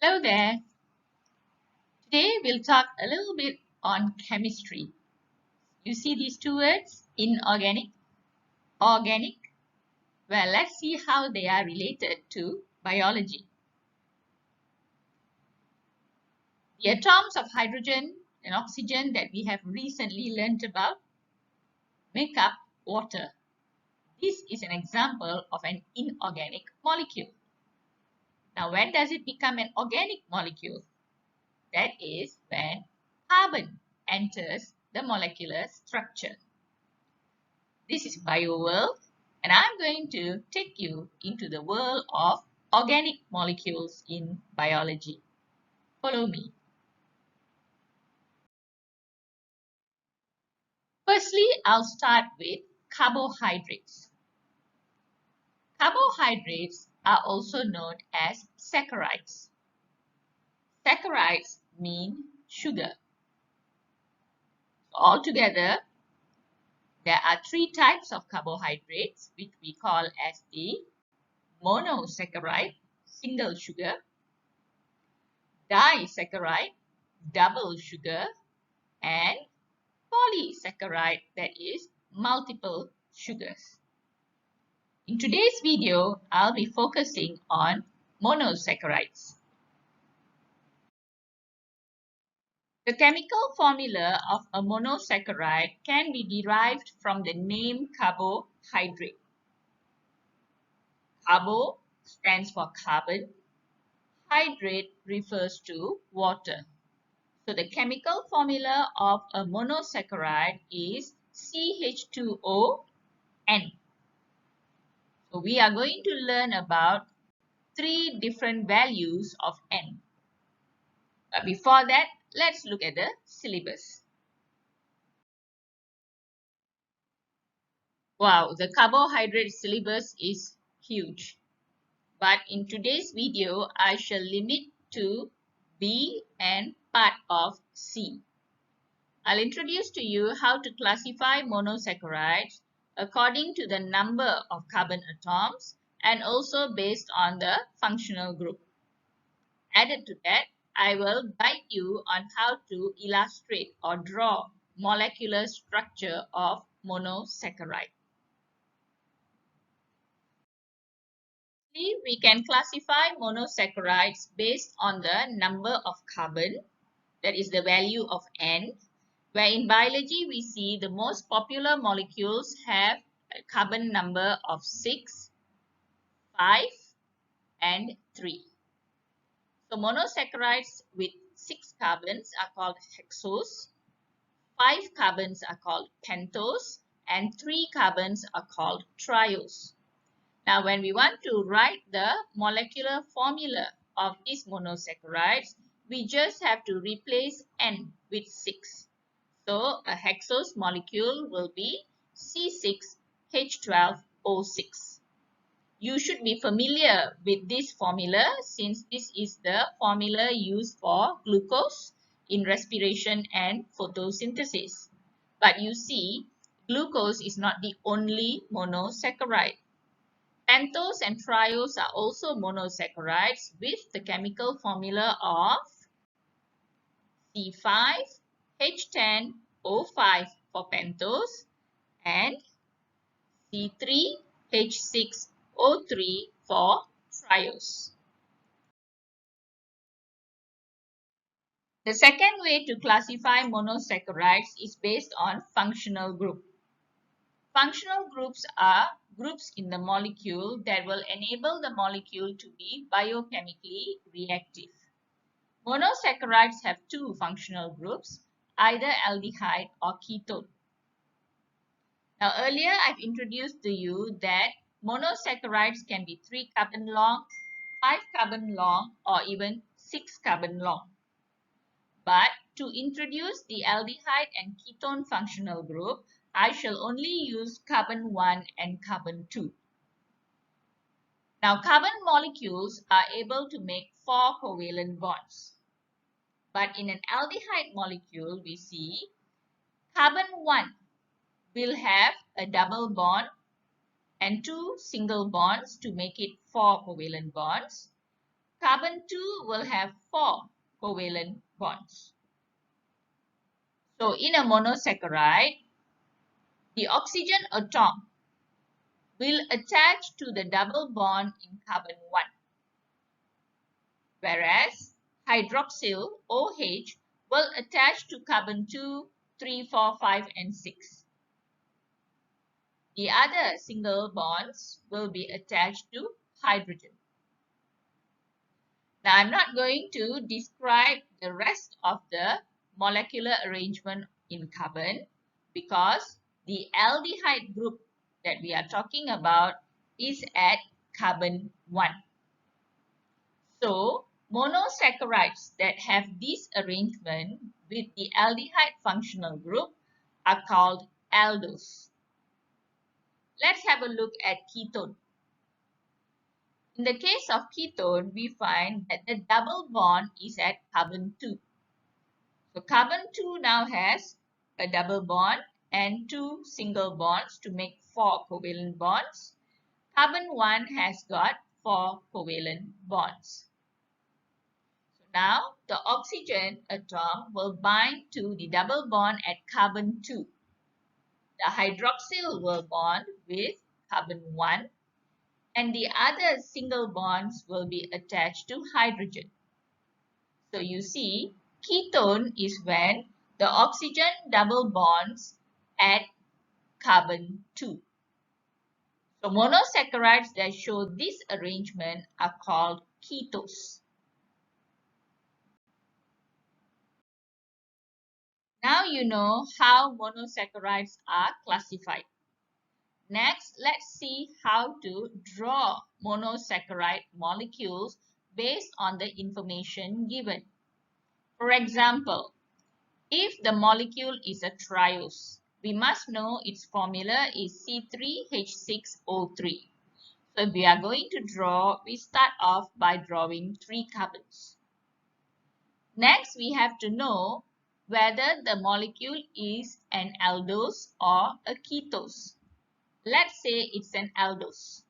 Hello there. Today we'll talk a little bit on chemistry. You see these two words, inorganic, organic? Well, let's see how they are related to biology. The atoms of hydrogen and oxygen that we have recently learned about make up water. This is an example of an inorganic molecule. Now, when does it become an organic molecule? That is when carbon enters the molecular structure. This is BioWorld, and I'm going to take you into the world of organic molecules in biology. Follow me. Firstly, I'll start with carbohydrates. Carbohydrates are also known as saccharides. Saccharides mean sugar. So altogether, there are three types of carbohydrates, which we call as the monosaccharide, single sugar, disaccharide, double sugar, and polysaccharide, that is multiple sugars. In today's video, I'll be focusing on monosaccharides. The chemical formula of a monosaccharide can be derived from the name carbohydrate. Carbo stands for carbon. Hydrate refers to water. So the chemical formula of a monosaccharide is CH2ON. So we are going to learn about three different values of N. But before that, let's look at the syllabus. Wow, the carbohydrate syllabus is huge. But in today's video, I shall limit to B and part of C. I'll introduce to you how to classify monosaccharides according to the number of carbon atoms and also based on the functional group. Added to that, I will guide you on how to illustrate or draw molecular structure of monosaccharide. We can classify monosaccharides based on the number of carbon, that is the value of N, where in biology we see the most popular molecules have a carbon number of 6, 5, and 3. So monosaccharides with 6 carbons are called hexose, 5 carbons are called pentose, and 3 carbons are called triose. Now, when we want to write the molecular formula of these monosaccharides, we just have to replace N with 6. So, a hexose molecule will be C6H12O6. You should be familiar with this formula since this is the formula used for glucose in respiration and photosynthesis. But you see, glucose is not the only monosaccharide. Pentose and triose are also monosaccharides with the chemical formula of C5H10O5 for pentose and C3H6O3 for triose. The second way to classify monosaccharides is based on functional group. Functional groups are groups in the molecule that will enable the molecule to be biochemically reactive. Monosaccharides have two functional groups, either aldehyde or ketone. Now earlier I've introduced to you that monosaccharides can be 3 carbon long, 5 carbon long, or even 6 carbon long. But to introduce the aldehyde and ketone functional group, I shall only use carbon 1 and carbon 2. Now, carbon molecules are able to make 4 covalent bonds. But in an aldehyde molecule, we see carbon 1 will have a double bond and 2 single bonds to make it 4 covalent bonds. Carbon 2 will have 4 covalent bonds. So in a monosaccharide, the oxygen atom will attach to the double bond in carbon 1, whereas hydroxyl OH will attach to carbon 2, 3, 4, 5, and 6. The other single bonds will be attached to hydrogen. Now, I'm not going to describe the rest of the molecular arrangement in carbon because the aldehyde group that we are talking about is at carbon 1. So, monosaccharides that have this arrangement with the aldehyde functional group are called aldose. Let's have a look at ketone. In the case of ketone, we find that the double bond is at carbon 2. So carbon 2 now has a double bond and 2 single bonds to make 4 covalent bonds. Carbon 1 has got 4 covalent bonds. So now the oxygen atom will bind to the double bond at carbon 2. The hydroxyl will bond with carbon 1. And the other single bonds will be attached to hydrogen. So you see, ketone is when the oxygen double bonds at carbon 2. So monosaccharides that show this arrangement are called ketose. Now you know how monosaccharides are classified. Next, let's see how to draw monosaccharide molecules based on the information given. For example, if the molecule is a triose, we must know its formula is C3H6O3. So if we are going to draw, we start off by drawing 3 carbons. Next, we have to know whether the molecule is an aldose or a ketose. Let's say it's an aldose.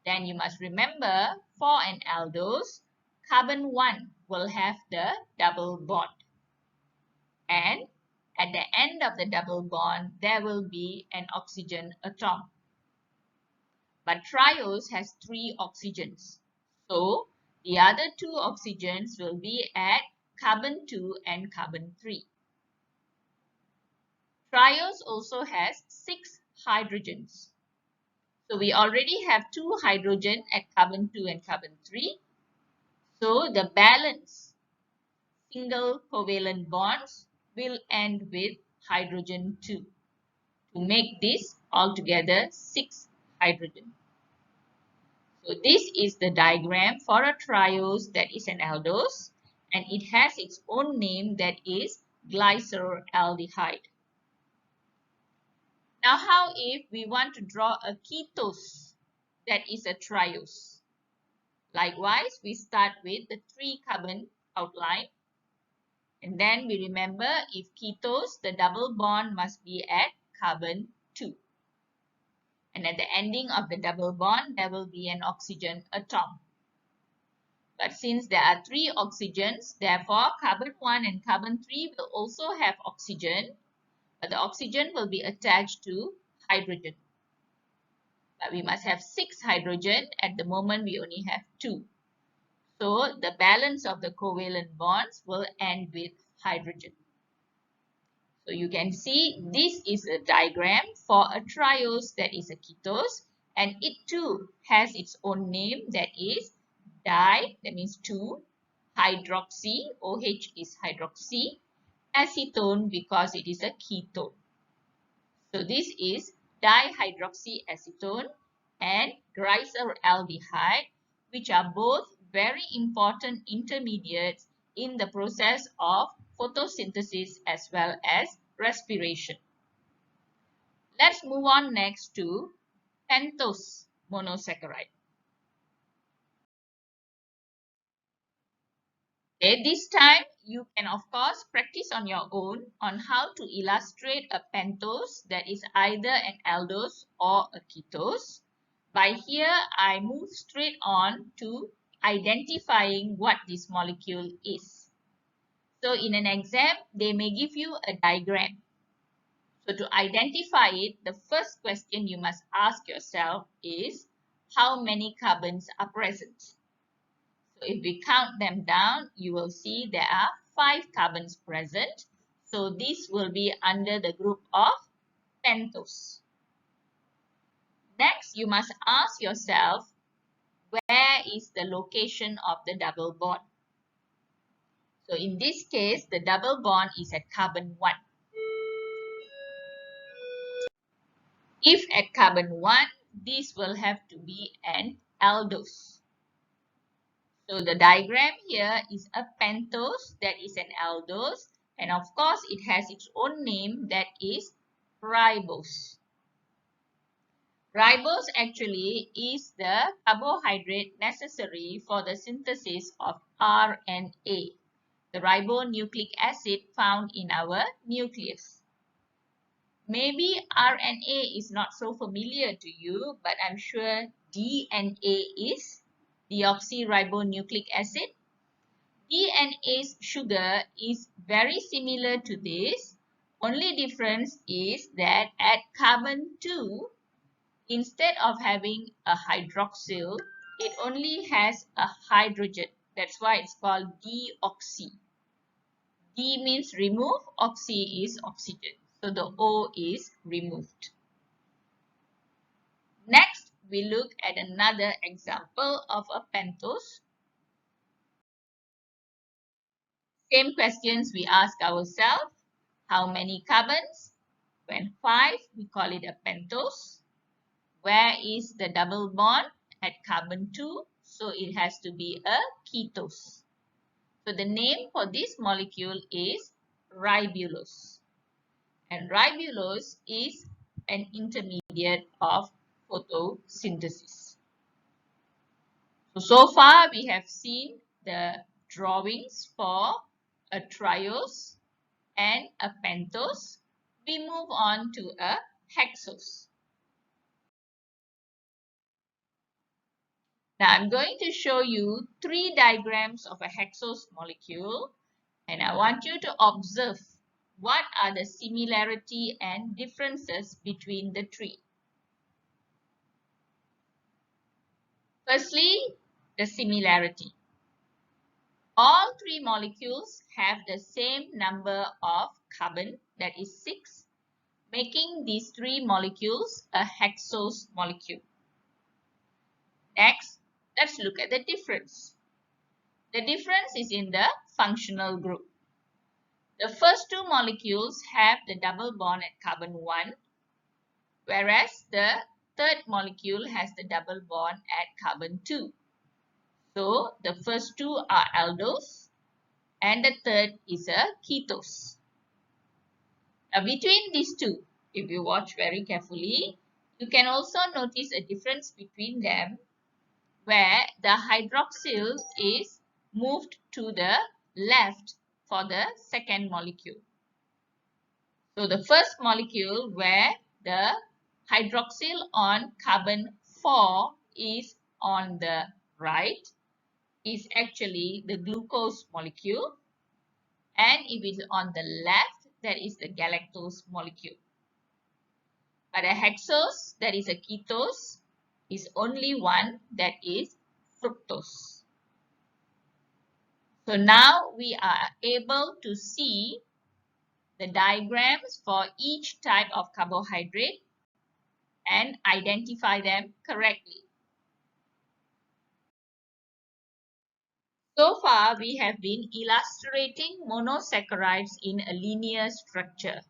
Then you must remember, for an aldose, carbon 1 will have the double bond. And at the end of the double bond, there will be an oxygen atom. But triose has 3 oxygens. So, the other 2 oxygens will be at carbon 2 and carbon 3. Triose also has 6 hydrogens. So we already have 2 hydrogen at carbon 2 and carbon 3. So the balance single covalent bonds will end with hydrogen 2 to make this altogether 6 hydrogen. So this is the diagram for a triose that is an aldose, and it has its own name, that is glyceraldehyde. Now, how if we want to draw a ketose that is a triose? Likewise, we start with the 3 carbon outline. And then we remember, if ketose, the double bond must be at carbon 2. And at the ending of the double bond, there will be an oxygen atom. But since there are 3 oxygens, therefore carbon 1 and carbon 3 will also have oxygen. But the oxygen will be attached to hydrogen. But we must have 6 hydrogen. At the moment, we only have 2. So the balance of the covalent bonds will end with hydrogen. So you can see this is a diagram for a triose that is a ketose, and it too has its own name, that is di, that means 2, hydroxy, OH is hydroxy, acetone because it is a ketone. So this is dihydroxyacetone and glyceraldehyde, which are both very important intermediates in the process of photosynthesis as well as respiration. Let's move on next to pentose monosaccharide. Okay, this time you can of course practice on your own on how to illustrate a pentose that is either an aldose or a ketose. By here, I move straight on to identifying what this molecule is. So in an exam, they may give you a diagram. So to identify it, the first question you must ask yourself is, how many carbons are present? So if we count them down, you will see there are 5 carbons present. So this will be under the group of pentose. Next, you must ask yourself, where is the location of the double bond? So in this case, the double bond is at carbon 1. If at carbon 1, this will have to be an aldose. So the diagram here is a pentose, that is an aldose, and of course it has its own name, that is ribose. Ribose actually is the carbohydrate necessary for the synthesis of RNA, the ribonucleic acid found in our nucleus. Maybe RNA is not so familiar to you, but I'm sure DNA is, deoxyribonucleic acid. DNA's sugar is very similar to this. Only difference is that at carbon 2, instead of having a hydroxyl, it only has a hydrogen. That's why it's called deoxy. D means remove, oxy is oxygen. So the O is removed. Next, we look at another example of a pentose. Same questions we ask ourselves. How many carbons? When 5, we call it a pentose. Where is the double bond? At carbon 2, so it has to be a ketose. So the name for this molecule is ribulose. And ribulose is an intermediate of photosynthesis. So far we have seen the drawings for a triose and a pentose. We move on to a hexose. Now I'm going to show you 3 diagrams of a hexose molecule, and I want you to observe what are the similarity and differences between the 3. Firstly, the similarity. All 3 molecules have the same number of carbon, that is 6, making these 3 molecules a hexose molecule. Next, let's look at the difference. The difference is in the functional group. The first 2 molecules have the double bond at carbon 1, whereas the third molecule has the double bond at carbon 2. So the first 2 are aldose and the third is a ketose. Now between these 2, if you watch very carefully, you can also notice a difference between them, where the hydroxyl is moved to the left for the second molecule. So the first molecule, where the hydroxyl on carbon 4 is on the right, is actually the glucose molecule, and if it is on the left, that is the galactose molecule. But a hexose, that is a ketose, is only one, that is fructose. So now we are able to see the diagrams for each type of carbohydrate and identify them correctly. So far, we have been illustrating monosaccharides in a linear structure.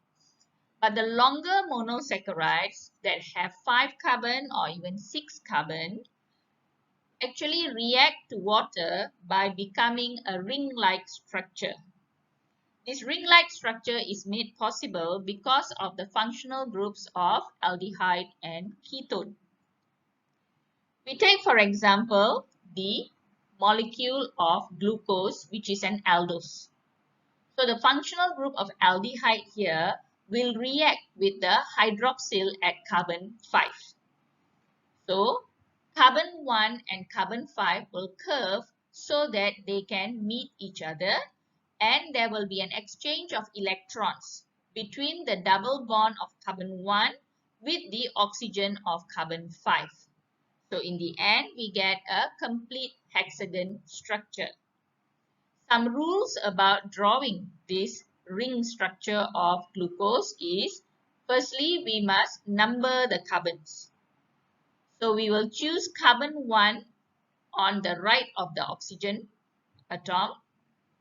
But the longer monosaccharides that have 5 carbon or even 6 carbon actually react to water by becoming a ring-like structure. This ring-like structure is made possible because of the functional groups of aldehyde and ketone. We take, for example, the molecule of glucose, which is an aldose. So the functional group of aldehyde here will react with the hydroxyl at carbon 5. So Carbon 1 and carbon 5 will curve so that they can meet each other, and there will be an exchange of electrons between the double bond of carbon 1 with the oxygen of carbon 5. So in the end, we get a complete hexagon structure. Some rules about drawing this ring structure of glucose is, firstly, we must number the carbons. So we will choose carbon 1 on the right of the oxygen atom,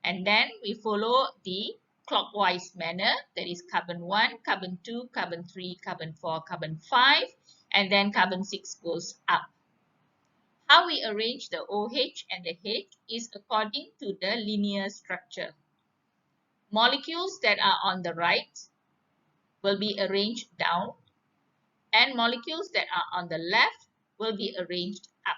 and then we follow the clockwise manner, that is carbon 1, carbon 2, carbon 3, carbon 4, carbon 5, and then carbon 6 goes up. How we arrange the OH and the H is according to the linear structure. Molecules that are on the right will be arranged down, and molecules that are on the left will be arranged up.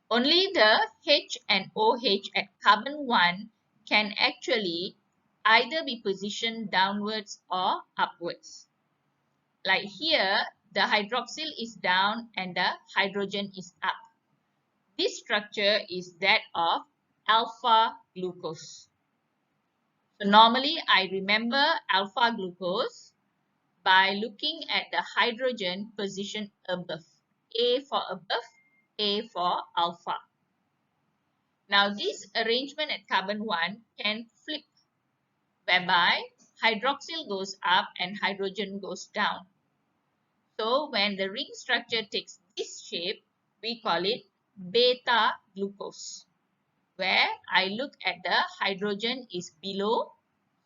Only the H and OH at carbon 1 can actually either be positioned downwards or upwards. Like here, the hydroxyl is down and the hydrogen is up. This structure is that of alpha glucose. So normally I remember alpha glucose by looking at the hydrogen position above. A for above, A for alpha. Now this arrangement at carbon 1 can flip, whereby hydroxyl goes up and hydrogen goes down. So when the ring structure takes this shape, we call it beta glucose, where I look at the hydrogen is below,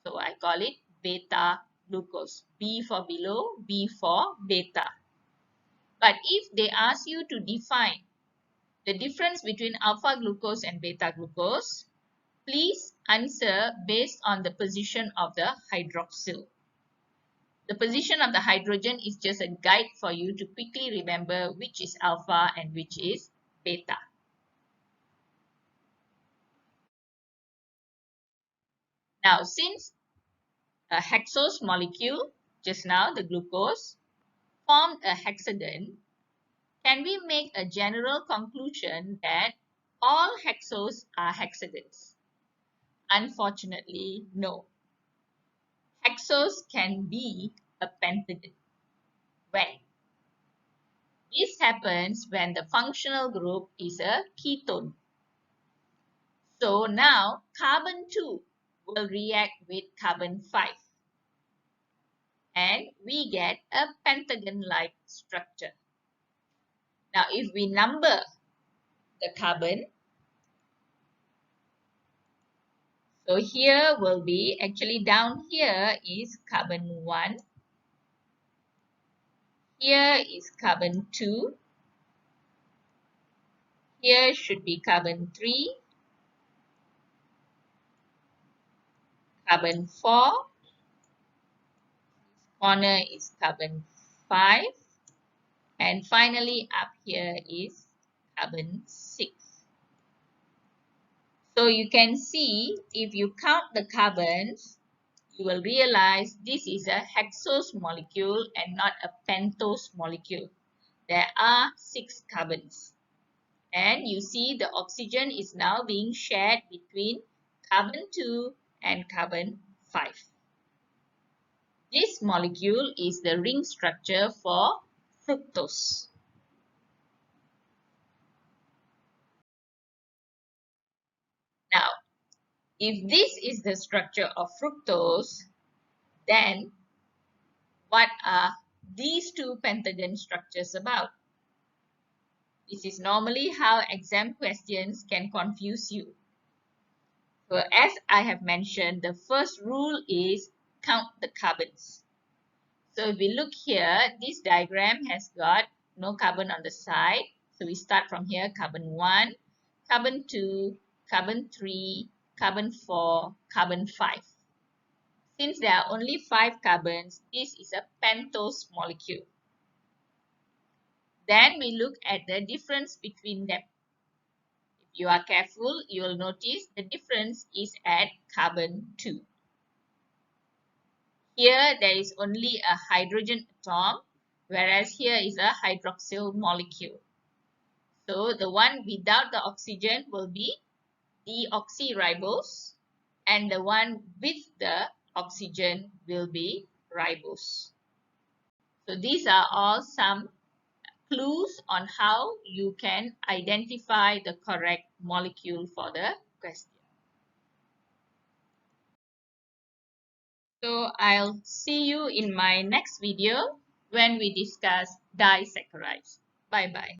so I call it beta glucose. B for below, B for beta. But if they ask you to define the difference between alpha glucose and beta glucose, please answer based on the position of the hydroxyl. The position of the hydrogen is just a guide for you to quickly remember which is alpha and which is beta. Now, since a hexose molecule, just now the glucose, formed a hexagon, can we make a general conclusion that all hexose are hexagons? Unfortunately, no. Hexose can be a pentagon. When? This happens when the functional group is a ketone. So now carbon 2 will react with carbon 5. And we get a pentagon-like structure. Now if we number the carbon, so here will be, actually down here is carbon 1. Here is carbon 2. Here should be carbon 3. Carbon 4. Corner is carbon 5. And finally up here is carbon 6. So you can see, if you count the carbons, you will realize this is a hexose molecule and not a pentose molecule. There are 6 carbons. And you see the oxygen is now being shared between carbon 2 and carbon 5. This molecule is the ring structure for fructose. Now, if this is the structure of fructose, then what are these two pentagon structures about? This is normally how exam questions can confuse you. So as I have mentioned, the first rule is count the carbons. So if we look here, this diagram has got no carbon on the side. So we start from here, carbon 1, carbon 2, carbon 3, carbon 4, carbon 5. Since there are only 5 carbons, this is a pentose molecule. Then we look at the difference between them. If you are careful, you will notice the difference is at carbon 2. Here there is only a hydrogen atom, whereas here is a hydroxyl molecule. So the one without the oxygen will be deoxyribose, and the one with the oxygen will be ribose. So these are all some clues on how you can identify the correct molecule for the question. So I'll see you in my next video when we discuss disaccharides. Bye bye.